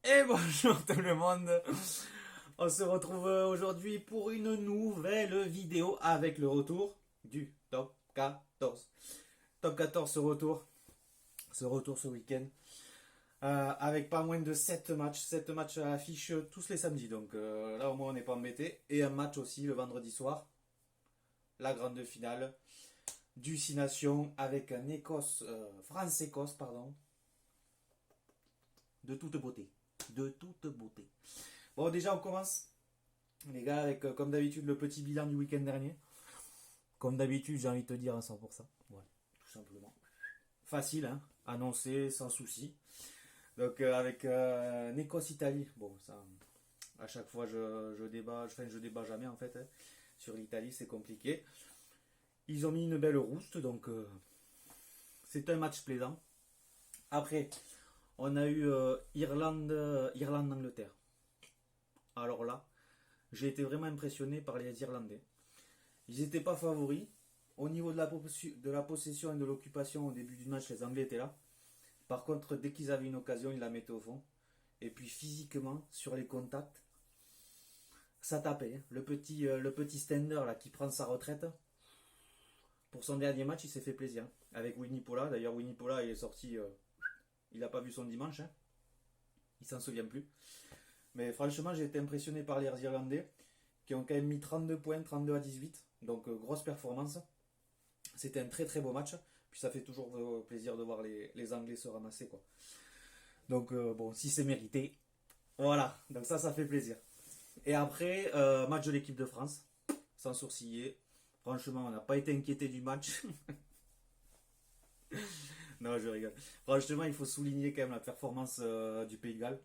Et bonjour tout le monde. On se retrouve aujourd'hui pour une nouvelle vidéo avec le retour du top 14. Top 14 ce week-end. Avec pas moins de 7 matchs. 7 matchs à l'affiche tous les samedis. Donc là au moins on n'est pas embêté. Et un match aussi le vendredi soir. La grande finale du 6 Nations avec un France-Écosse, pardon. De toute beauté. De toute beauté. Bon, déjà, on commence, les gars, avec, comme d'habitude, le petit bilan du week-end dernier. Comme d'habitude, j'ai envie de te dire à 100%. Voilà, tout simplement. Facile, hein, annoncé, sans souci. Donc, avec une Écosse-Italie. Bon, ça, à chaque fois, je débat, je débat jamais, en fait. Hein. Sur l'Italie, c'est compliqué. Ils ont mis une belle rouste, donc c'est un match plaisant. Après, on a eu Irlande-Angleterre. Alors là, j'ai été vraiment impressionné par les Irlandais. Ils n'étaient pas favoris. Au niveau de la possession et de l'occupation au début du match, les Anglais étaient là. Par contre, dès qu'ils avaient une occasion, ils la mettaient au fond. Et puis physiquement, sur les contacts, ça tapait. Hein. Le petit Stender là, qui prend sa retraite, pour son dernier match, il s'est fait plaisir. Avec Winnie Paula. D'ailleurs, Winnie Paula, il est sorti... il n'a pas vu son dimanche. Hein. Il s'en souvient plus. Mais franchement, j'ai été impressionné par les Irlandais qui ont quand même mis 32 points, 32 à 18. Donc, grosse performance. C'était un très très beau match. Puis ça fait toujours plaisir de voir les Anglais se ramasser, quoi. Donc, bon, si c'est mérité, voilà. Donc, ça fait plaisir. Et après, match de l'équipe de France, sans sourciller. Franchement, on n'a pas été inquiété du match. Non, je rigole. Franchement, il faut souligner quand même la performance du Pays de Galles.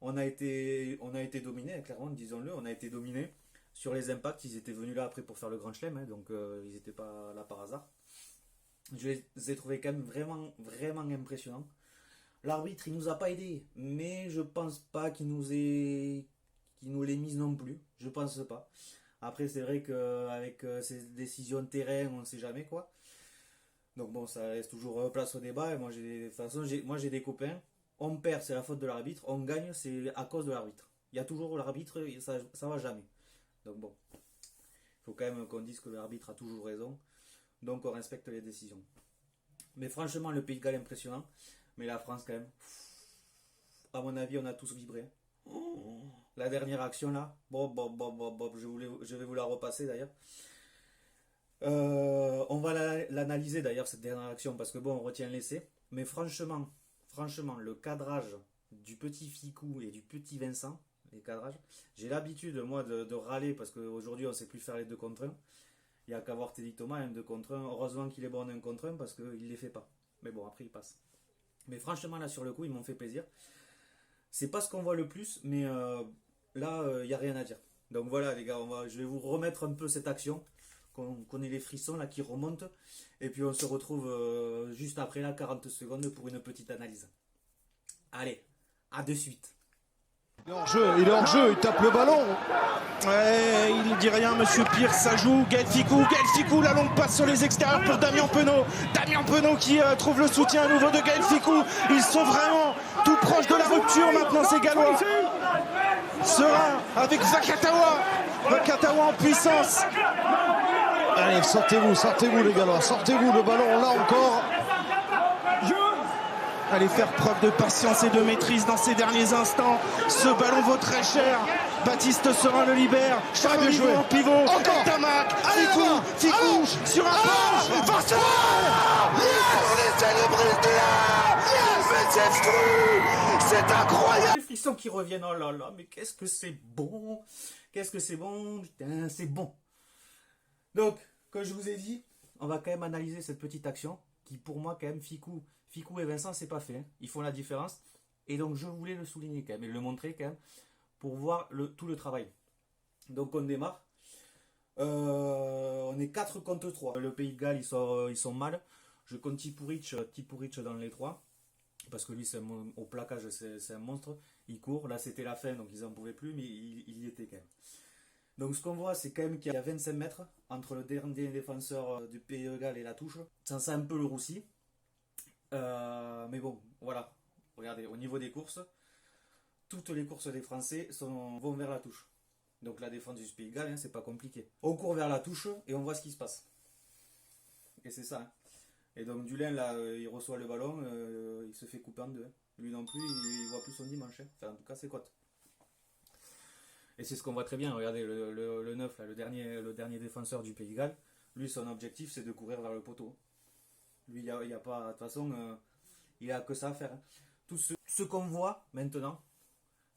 On a été dominé, clairement, disons-le, on a été dominé. Sur les impacts, ils étaient venus là après pour faire le grand chelem, hein, donc ils n'étaient pas là par hasard. Je les ai trouvés quand même vraiment, vraiment impressionnants. L'arbitre, il nous a pas aidés, mais je pense pas qu'il nous l'ait mise non plus. Je pense pas. Après, c'est vrai qu'avec ces décisions de terrain, on ne sait jamais quoi. Donc bon, ça laisse toujours place au débat. Et moi, de toute façon, j'ai des copains. On perd, c'est la faute de l'arbitre. On gagne, c'est à cause de l'arbitre. Il y a toujours l'arbitre, ça va jamais. Donc bon, il faut quand même qu'on dise que l'arbitre a toujours raison. Donc on respecte les décisions. Mais franchement, le Pays de Galles est impressionnant. Mais la France, quand même, à mon avis, on a tous vibré. La dernière action là, je vais vous la repasser d'ailleurs. On va l'analyser d'ailleurs cette dernière action parce que bon, on retient l'essai. Mais franchement, le cadrage du petit Ficou et du petit Vincent, les cadrages, j'ai l'habitude moi de râler parce qu'aujourd'hui on ne sait plus faire les 2 contre 1. Il n'y a qu'à voir Teddy Thomas, un 2 contre 1. Heureusement qu'il est bon en 1 contre 1 parce qu'il ne les fait pas. Mais bon, après il passe. Mais franchement, là sur le coup, ils m'ont fait plaisir. C'est pas ce qu'on voit le plus, mais là, il n'y a rien à dire. Donc voilà, les gars, je vais vous remettre un peu cette action. Qu'on ait les frissons là qui remontent. Et puis on se retrouve juste après là, 40 secondes pour une petite analyse. Allez, à de suite. Il est hors jeu, il tape le ballon. Ouais, il ne dit rien, monsieur Pierre, ça joue. Gaël Ficou, la longue passe sur les extérieurs pour Damien Penaud. Damien Penaud qui trouve le soutien à nouveau de Gaël Ficou. Ils sont vraiment tout proches de la rupture maintenant, ces Gallois. Serein avec Vakatawa en puissance. Allez, sortez-vous les Gallois, sortez-vous le ballon là encore. Allez faire preuve de patience et de maîtrise dans ces derniers instants. Ce ballon vaut très cher. Baptiste Serein le libère. Charles joué en pivot. Encore. Tamac. Ficou sur un planche. Forcément. Pour les célébrités. C'est incroyable. Les frissons qui reviennent, oh là là, mais qu'est-ce que c'est bon. Qu'est-ce que c'est bon, putain, c'est bon. Donc, comme je vous ai dit, on va quand même analyser cette petite action qui pour moi quand même Ficou et Vincent c'est pas fait, hein. Ils font la différence et donc je voulais le souligner quand même et le montrer quand même pour voir tout le travail. Donc on démarre, on est 4 contre 3. Le Pays de Galles ils sont mal. Je compte Tipuric dans les 3 parce que lui au plaquage c'est un monstre. Il court, là c'était la fin donc ils en pouvaient plus mais il y était quand même. Donc ce qu'on voit, c'est quand même qu'il y a 25 mètres entre le dernier défenseur du Pays de Galles et la touche. Ça sent un peu le roussi. Mais bon, voilà. Regardez, au niveau des courses, toutes les courses des Français vont vers la touche. Donc la défense du Pays de Galles, hein, c'est pas compliqué. On court vers la touche et on voit ce qui se passe. Et c'est ça. Hein. Et donc Dulin, là, il reçoit le ballon, il se fait couper en deux. Hein. Lui non plus, il voit plus son dimanche. Hein. Enfin, en tout cas, ses côtes. Et c'est ce qu'on voit très bien. Regardez, le 9, là, le dernier défenseur du Pays de Galles, lui, son objectif, c'est de courir vers le poteau. Lui, il n'y a pas... De toute façon, il a que ça à faire. Hein. Tout ce qu'on voit maintenant,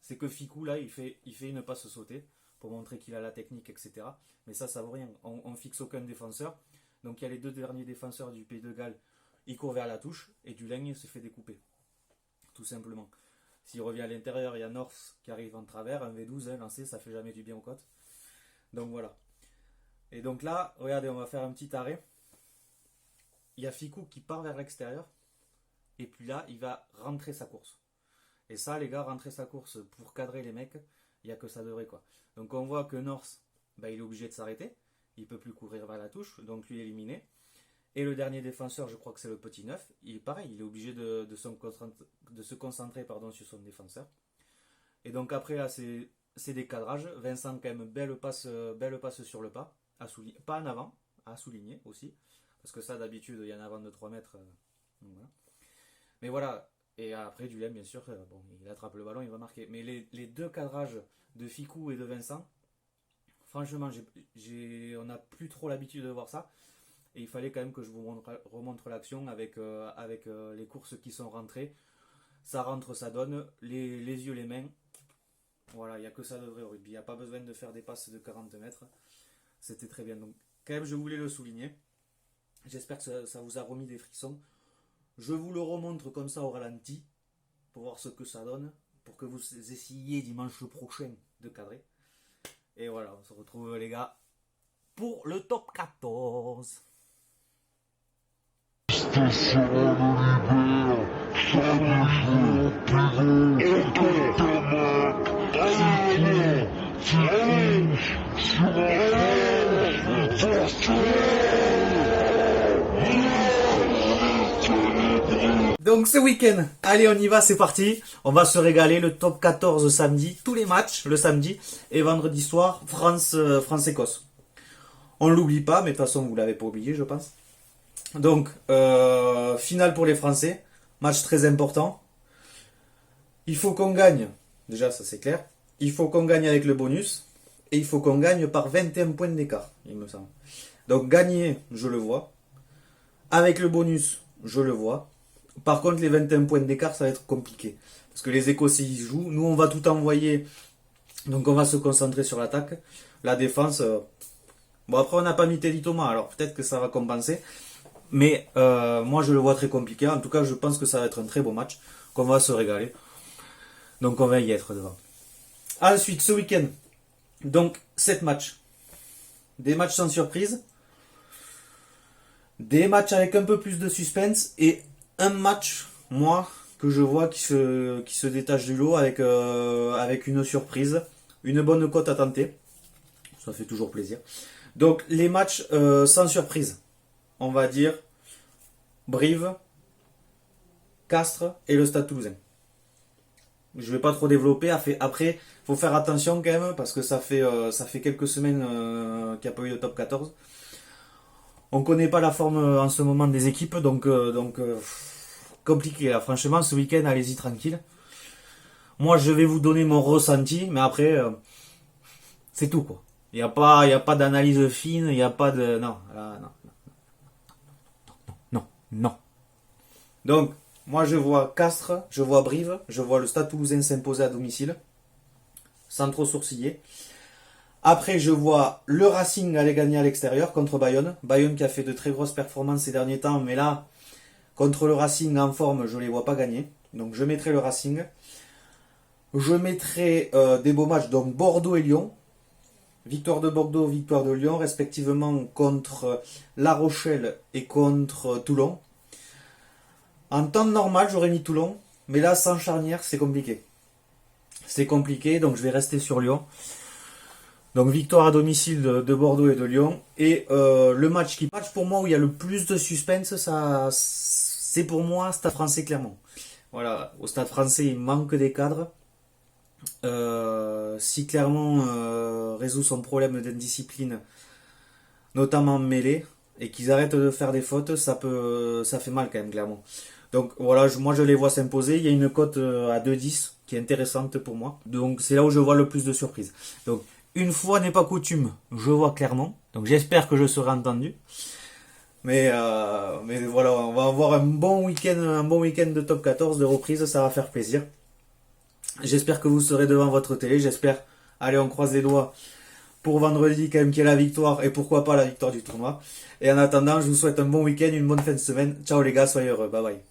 c'est que Ficou, là, il fait une passe sautée pour montrer qu'il a la technique, etc. Mais ça vaut rien. On fixe aucun défenseur. Donc il y a les deux derniers défenseurs du Pays de Galles, ils courent vers la touche et Dulin se fait découper. Tout simplement. S'il revient à l'intérieur, il y a North qui arrive en travers, un V12 hein, lancé, ça fait jamais du bien aux côtes. Donc voilà. Et donc là, regardez, on va faire un petit arrêt. Il y a Ficou qui part vers l'extérieur et puis là, il va rentrer sa course. Et ça, les gars, rentrer sa course pour cadrer les mecs, il n'y a que ça de vrai quoi. Donc on voit que North, il est obligé de s'arrêter. Il ne peut plus courir vers la touche, donc lui éliminé. Et le dernier défenseur, je crois que c'est le petit 9, pareil, il est obligé de se concentrer sur son défenseur. Et donc après là, c'est des cadrages. Vincent quand même, belle passe sur le pas, pas en avant, à souligner aussi. Parce que ça d'habitude, il y en a avant de 3 mètres. Voilà. Mais voilà, et après Dulin bien sûr, il attrape le ballon, il va marquer. Mais les deux cadrages de Ficou et de Vincent, franchement, on n'a plus trop l'habitude de voir ça. Et il fallait quand même que je vous remontre l'action avec les courses qui sont rentrées. Ça rentre, ça donne. Les yeux, les mains. Voilà, il n'y a que ça de vrai au rugby. Il n'y a pas besoin de faire des passes de 40 mètres. C'était très bien. Donc, quand même, je voulais le souligner. J'espère que ça vous a remis des frissons. Je vous le remontre comme ça au ralenti. Pour voir ce que ça donne. Pour que vous essayiez dimanche prochain de cadrer. Et voilà, on se retrouve les gars pour le top 14. Donc ce week-end, allez on y va, c'est parti. On va se régaler, le top 14 samedi, tous les matchs le samedi. Et vendredi soir, France-Écosse. On ne l'oublie pas, mais de toute façon vous ne l'avez pas oublié je pense. Donc, finale pour les Français, match très important. Il faut qu'on gagne, déjà ça c'est clair. Il faut qu'on gagne avec le bonus. Et il faut qu'on gagne par 21 points d'écart, il me semble. Donc gagner, je le vois. Avec le bonus, je le vois. Par contre, les 21 points d'écart, ça va être compliqué. Parce que les Écossais, ils jouent. Nous, on va tout envoyer. Donc, on va se concentrer sur l'attaque. La défense... Bon, après, on n'a pas mis Teddy Thomas. Alors, peut-être que ça va compenser. Mais moi, je le vois très compliqué. En tout cas, je pense que ça va être un très beau match. Qu'on va se régaler. Donc, on va y être devant. Ensuite, ce week-end. Donc, 7 matchs. Des matchs sans surprise. Des matchs avec un peu plus de suspense. Et un match, moi, que je vois qui se détache du lot avec une surprise, une bonne cote à tenter. Ça fait toujours plaisir. Donc les matchs sans surprise, on va dire Brive, Castres et le Stade Toulousain. Je ne vais pas trop développer. Après, faut faire attention quand même parce que ça fait quelques semaines qu'il n'y a pas eu de top 14. On connaît pas la forme en ce moment des équipes, donc compliqué là. Franchement, ce week-end, allez-y tranquille. Moi, je vais vous donner mon ressenti, mais après, c'est tout quoi. Il y a pas d'analyse fine, il y a pas de non. Donc, moi, je vois Castres, je vois Brive, je vois le Stade Toulousain s'imposer à domicile, sans trop sourciller. Après, je vois le Racing aller gagner à l'extérieur contre Bayonne. Bayonne qui a fait de très grosses performances ces derniers temps, mais là, contre le Racing en forme, je ne les vois pas gagner. Donc, je mettrai le Racing. Je mettrai des beaux matchs, donc Bordeaux et Lyon. Victoire de Bordeaux, victoire de Lyon, respectivement contre La Rochelle et contre Toulon. En temps normal, j'aurais mis Toulon, mais là, sans charnière, c'est compliqué. C'est compliqué, donc je vais rester sur Lyon. Donc victoire à domicile de Bordeaux et de Lyon. Et le match pour moi où il y a le plus de suspense, c'est pour moi Stade Français Clermont. Voilà, au Stade Français il manque des cadres. Si Clermont résout son problème d'indiscipline, notamment en mêlée, et qu'ils arrêtent de faire des fautes, ça fait mal quand même, clairement. Donc voilà, moi je les vois s'imposer. Il y a une cote à 2,10 qui est intéressante pour moi. Donc c'est là où je vois le plus de surprises. Donc une fois n'est pas coutume, je vois Clermont. Donc j'espère que je serai entendu. Mais voilà, on va avoir un bon week-end de top 14 de reprise, ça va faire plaisir. J'espère que vous serez devant votre télé, j'espère, allez on croise les doigts pour vendredi quand même qu'il y ait la victoire et pourquoi pas la victoire du tournoi. Et en attendant, je vous souhaite un bon week-end, une bonne fin de semaine. Ciao les gars, soyez heureux, bye bye.